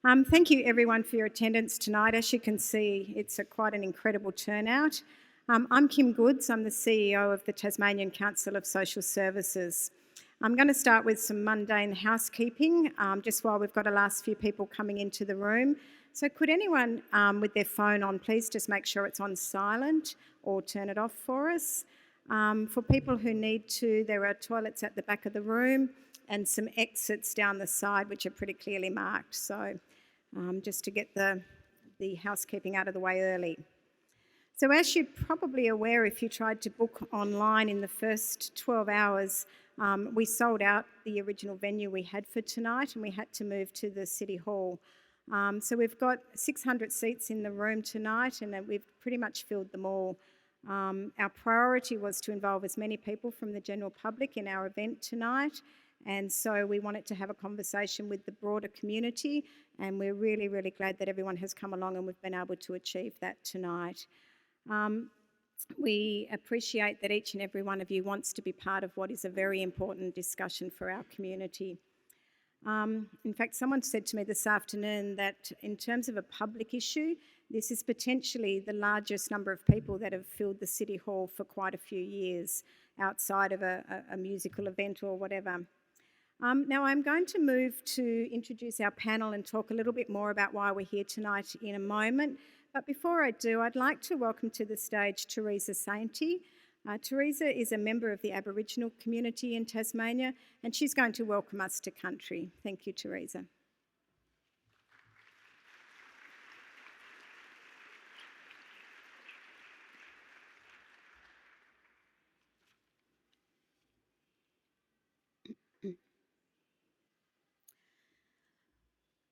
Thank you everyone for your attendance tonight. As you can see, it's quite an incredible turnout. I'm Kim Goods, I'm the CEO of the Tasmanian Council of Social Services. I'm going to start with some mundane housekeeping, just while we've got the last few people coming into the room. So could anyone with their phone on, please just make sure it's on silent or turn it off for us. For people who need to, there are toilets at the back of the room and some exits down the side which are pretty clearly marked. So just to get the housekeeping out of the way early. So as you're probably aware, if you tried to book online in the first 12 hours, we sold out the original venue we had for tonight and we had to move to the City Hall. So we've got 600 seats in the room tonight and we've pretty much filled them all. Our priority was to involve as many people from the general public in our event tonight, and so we wanted to have a conversation with the broader community, and we're really, really glad that everyone has come along and we've been able to achieve that tonight. We appreciate that each and every one of you wants to be part of what is a very important discussion for our community. In fact, someone said to me this afternoon that in terms of a public issue, this is potentially the largest number of people that have filled the City Hall for quite a few years outside of a musical event or whatever. Now I'm going to move to introduce our panel and talk a little bit more about why we're here tonight in a moment. But before I do, I'd like to welcome to the stage Teresa Sainty. Teresa is a member of the Aboriginal community in Tasmania and she's going to welcome us to country. Thank you, Teresa.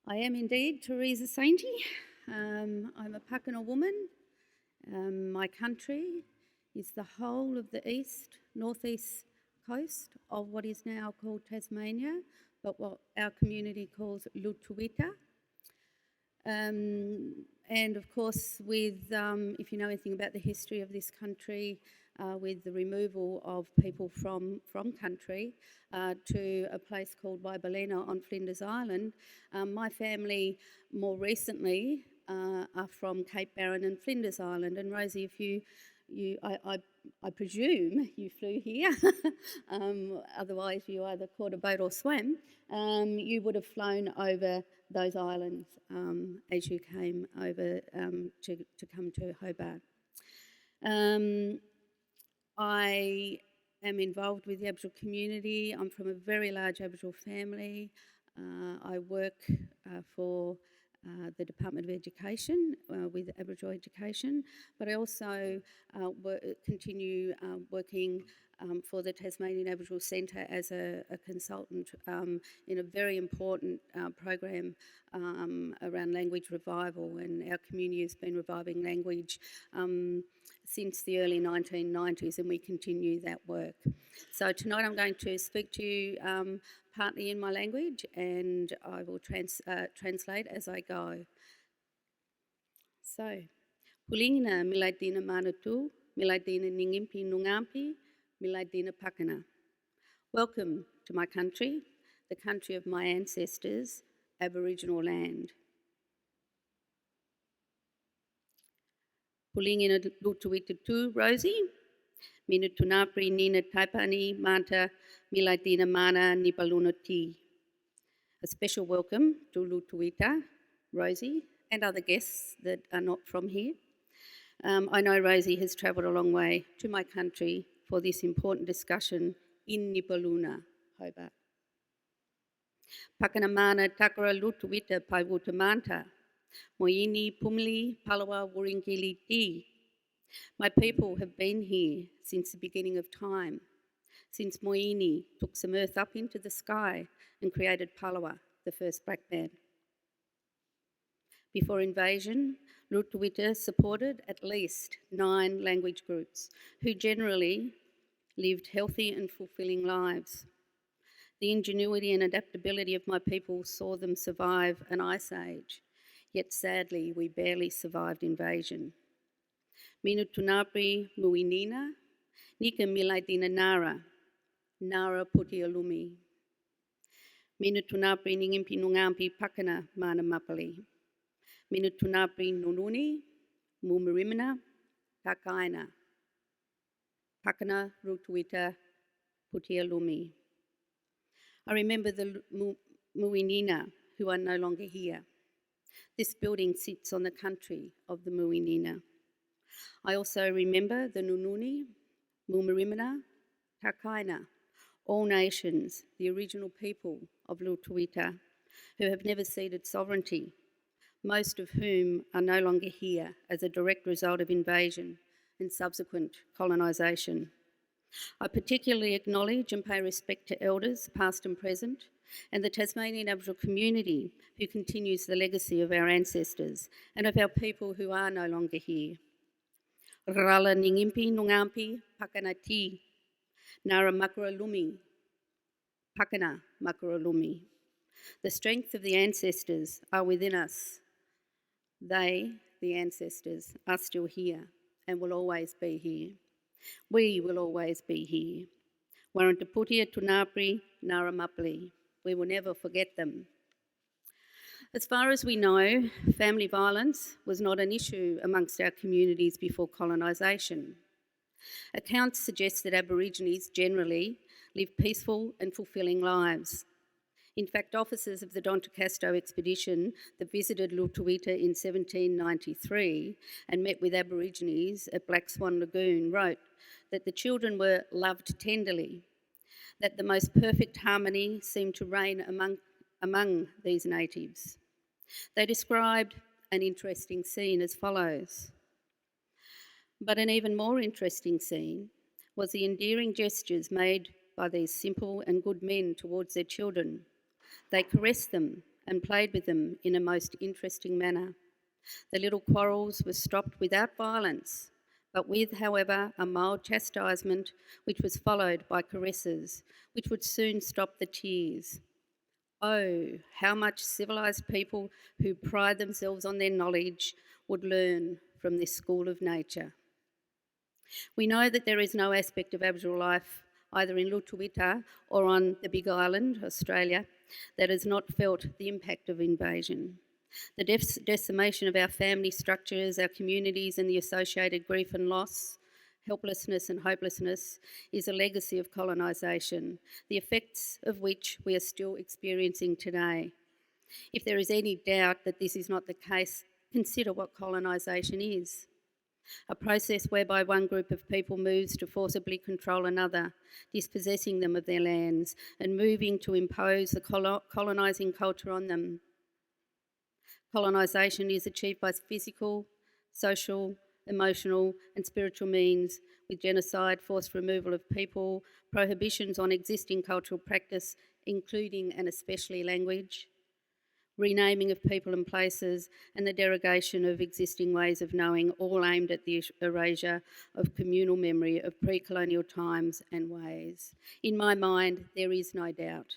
I am indeed Teresa Sainty. I'm a Pakana woman. My country is the whole of the northeast coast of what is now called Tasmania, but what our community calls Lutuwita. And of course, with if you know anything about the history of this country, with the removal of people from country to a place called Waibalena on Flinders Island, my family more recently are from Cape Barren and Flinders Island. And Rosie, if I presume you flew here, otherwise you either caught a boat or swam, you would have flown over those islands as you came over to come to Hobart. I am involved with the Aboriginal community. I'm from a very large Aboriginal family. I work for the Department of Education with Aboriginal education, but I also continue working for the Tasmanian Aboriginal Centre as a consultant in a very important program around language revival, and our community has been reviving language since the early 1990s, and we continue that work. So tonight I'm going to speak to you partly in my language, and I will translate as I go. So, Pulingina milaidina manatu, milaidina ningimpi nungampi, milaidina pakana. Welcome to my country, the country of my ancestors, Aboriginal land. Pulingina lutuwitatu, Rosie. Minutunapri nina taipani manta milaidina mana nipalunati. A special welcome to Lutuwita, Rosie, and other guests that are not from here. I know Rosie has travelled a long way to my country for this important discussion in Nipaluna, Hobart. Pakanamana takara Lutuwita paiwutamanta, moyini pumli palawa wuringili ti. My people have been here since the beginning of time, since Moini took some earth up into the sky and created Palawa, the first black man. Before invasion, Lutuwita supported at least 9 language groups who generally lived healthy and fulfilling lives. The ingenuity and adaptability of my people saw them survive an ice age, yet sadly we barely survived invasion. Minutunapri muinina, nika milaidina nara, nara putialumi. Minutunapri ningimpi nungampi pakana mana mapali. Minutunapri nununi, mumarimina, kakaina. Pakana rutuita putia lumi. I remember the Muinina who are no longer here. This building sits on the country of the Muinina. I also remember the Nununi, Mumarimina, Kakaina, all nations, the original people of Lutuita, who have never ceded sovereignty, most of whom are no longer here as a direct result of invasion and subsequent colonisation. I particularly acknowledge and pay respect to elders, past and present, and the Tasmanian Aboriginal community who continues the legacy of our ancestors and of our people who are no longer here. Rala ningimpi nungampi pakanati, nara makuralumi, pakana makuralumi. The strength of the ancestors are within us. They, the ancestors, are still here and will always be here. We will always be here. Warantaputia tunapri naramapli. We will never forget them. As far as we know, family violence was not an issue amongst our communities before colonisation. Accounts suggest that Aborigines generally live peaceful and fulfilling lives. In fact, officers of the Dontecasto expedition that visited Lutuita in 1793 and met with Aborigines at Black Swan Lagoon wrote that the children were loved tenderly, that the most perfect harmony seemed to reign among these natives. They described an interesting scene as follows. But an even more interesting scene was the endearing gestures made by these simple and good men towards their children. They caressed them and played with them in a most interesting manner. The little quarrels were stopped without violence, but with, however, a mild chastisement which was followed by caresses, which would soon stop the tears. Oh, how much civilised people who pride themselves on their knowledge would learn from this school of nature. We know that there is no aspect of Aboriginal life, either in Lutuita or on the Big Island, Australia, that has not felt the impact of invasion. The decimation of our family structures, our communities, and the associated grief and loss, helplessness and hopelessness is a legacy of colonisation, the effects of which we are still experiencing today. If there is any doubt that this is not the case, consider what colonisation is. A process whereby one group of people moves to forcibly control another, dispossessing them of their lands and moving to impose the colonising culture on them. Colonisation is achieved by physical, social, emotional and spiritual means, with genocide, forced removal of people, prohibitions on existing cultural practice, including and especially language, renaming of people and places, and the derogation of existing ways of knowing, all aimed at the erasure of communal memory of pre-colonial times and ways. In my mind, there is no doubt.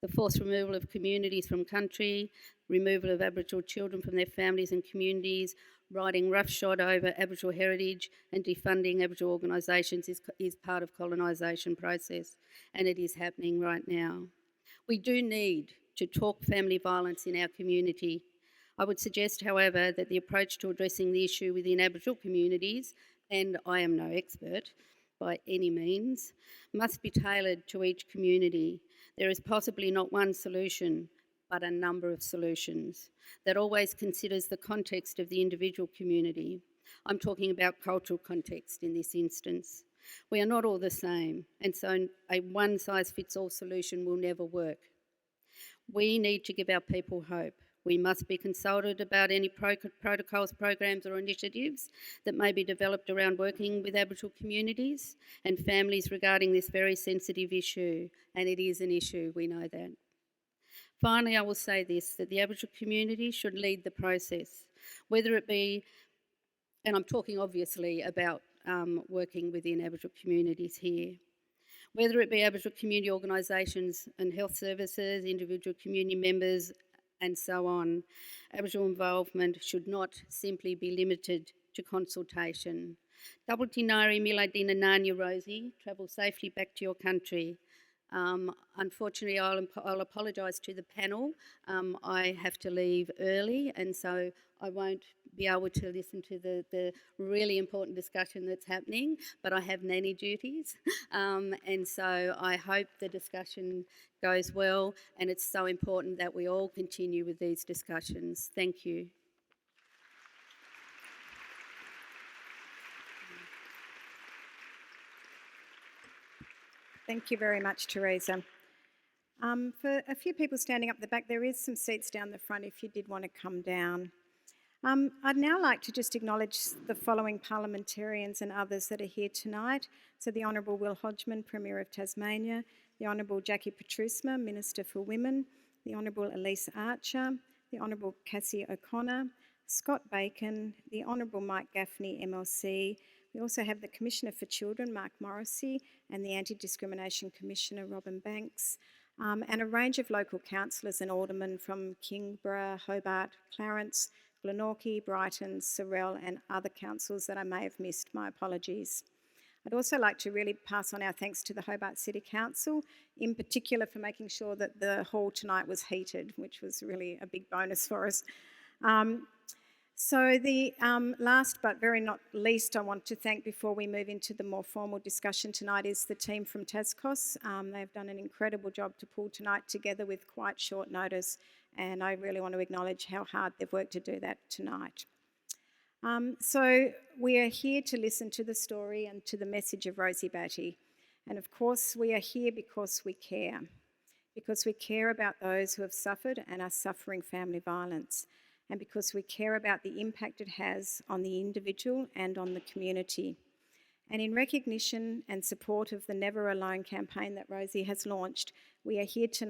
The forced removal of communities from country, removal of Aboriginal children from their families and communities, riding roughshod over Aboriginal heritage and defunding Aboriginal organisations is part of colonisation process, and it is happening right now. We do need to talk family violence in our community. I would suggest, however, that the approach to addressing the issue within Aboriginal communities, and I am no expert by any means, must be tailored to each community. There is possibly not one solution, but a number of solutions that always considers the context of the individual community. I'm talking about cultural context in this instance. We are not all the same, and so a one-size-fits-all solution will never work. We need to give our people hope. We must be consulted about any protocols, programs or initiatives that may be developed around working with Aboriginal communities and families regarding this very sensitive issue, and it is an issue, we know that. Finally, I will say this, that the Aboriginal community should lead the process, whether it be, and I'm talking obviously about working within Aboriginal communities here, whether it be Aboriginal community organisations and health services, individual community members and so on. Aboriginal involvement should not simply be limited to consultation. Double Tinari Miladina Nanya Rosie, travel safely back to your country. Unfortunately, I'll apologise to the panel. I have to leave early, and so I won't be able to listen to the really important discussion that's happening, but I have nanny duties. And so I hope the discussion goes well, and it's so important that we all continue with these discussions. Thank you. Thank you very much, Teresa. For a few people standing up the back, there is some seats down the front if you did want to come down. I'd now like to just acknowledge the following parliamentarians and others that are here tonight. So the Honourable Will Hodgman, Premier of Tasmania, the Honourable Jackie Petrusma, Minister for Women, the Honourable Elise Archer, the Honourable Cassie O'Connor, Scott Bacon, the Honourable Mike Gaffney, MLC. We also have the Commissioner for Children, Mark Morrissey, and the Anti-Discrimination Commissioner, Robin Banks, and a range of local councillors and aldermen from Kingborough, Hobart, Clarence, Glenorchy, Brighton, Sorell, and other councils that I may have missed. My apologies. I'd also like to really pass on our thanks to the Hobart City Council, in particular for making sure that the hall tonight was heated, which was really a big bonus for us. So the last but very not least I want to thank before we move into the more formal discussion tonight is the team from TasCos. They've done an incredible job to pull tonight together with quite short notice, and I really want to acknowledge how hard they've worked to do that tonight. So we are here to listen to the story and to the message of Rosie Batty. And of course we are here because we care about those who have suffered and are suffering family violence, and because we care about the impact it has on the individual and on the community. And in recognition and support of the Never Alone campaign that Rosie has launched, we are here tonight